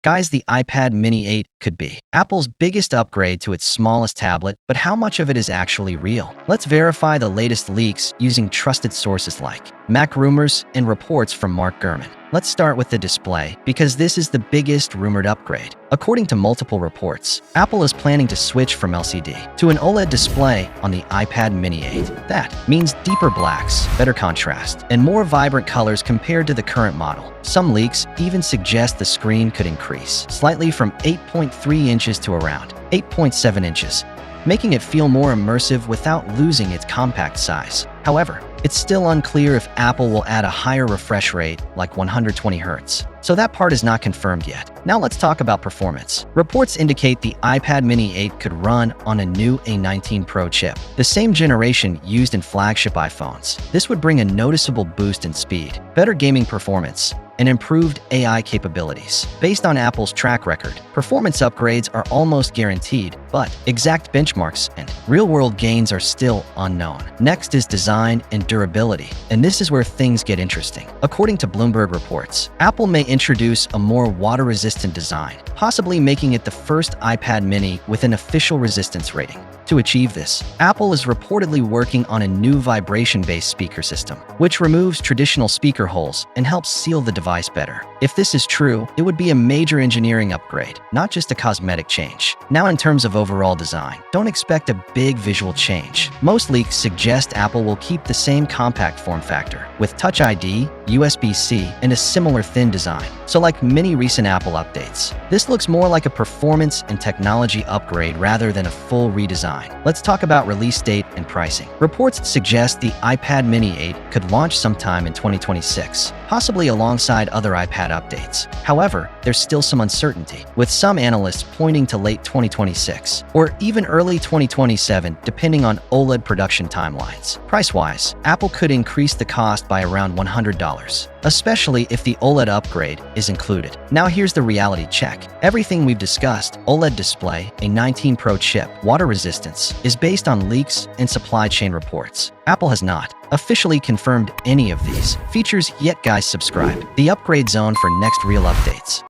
Guys, the iPad Mini 8 could be Apple's biggest upgrade to its smallest tablet, but how much of it is actually real? Let's verify the latest leaks using trusted sources like Mac Rumors and reports from Mark Gurman. Let's start with the display, because this is the biggest rumored upgrade. According to multiple reports, Apple is planning to switch from LCD to an OLED display on the iPad Mini 8. That means deeper blacks, better contrast, and more vibrant colors compared to the current model. Some leaks even suggest the screen could increase slightly from 8.3 inches to around 8.7 inches, making it feel more immersive without losing its compact size. However, it's still unclear if Apple will add a higher refresh rate, like 120 Hz. So that part is not confirmed yet. Now let's talk about performance. Reports indicate the iPad Mini 8 could run on a new A19 Pro chip, the same generation used in flagship iPhones. This would bring a noticeable boost in speed, better gaming performance, and improved AI capabilities. Based on Apple's track record, performance upgrades are almost guaranteed, but exact benchmarks and real-world gains are still unknown. Next is design and durability, and this is where things get interesting. According to Bloomberg reports, Apple may introduce a more water-resistant design, possibly making it the first iPad Mini with an official resistance rating. To achieve this, Apple is reportedly working on a new vibration-based speaker system, which removes traditional speaker holes and helps seal the device better. If this is true, it would be a major engineering upgrade, not just a cosmetic change. Now, in terms of overall design, don't expect a big visual change. Most leaks suggest Apple will keep the same compact form factor, with Touch ID, USB-C, and a similar thin design. So like many recent Apple updates, this looks more like a performance and technology upgrade rather than a full redesign. Let's talk about release date and pricing. Reports suggest the iPad Mini 8 could launch sometime in 2026, possibly alongside other iPad updates. However, there's still some uncertainty, with some analysts pointing to late 2026 or even early 2027, depending on OLED production timelines. Price-wise, Apple could increase the cost by around $100, especially if the OLED upgrade is included. Now here's the reality check. Everything we've discussed, OLED display, a 19 Pro chip, water resistance, is based on leaks and supply chain reports. Apple has not officially confirmed any of these features yet. Guys, subscribe the Upgrade Zone for next real updates.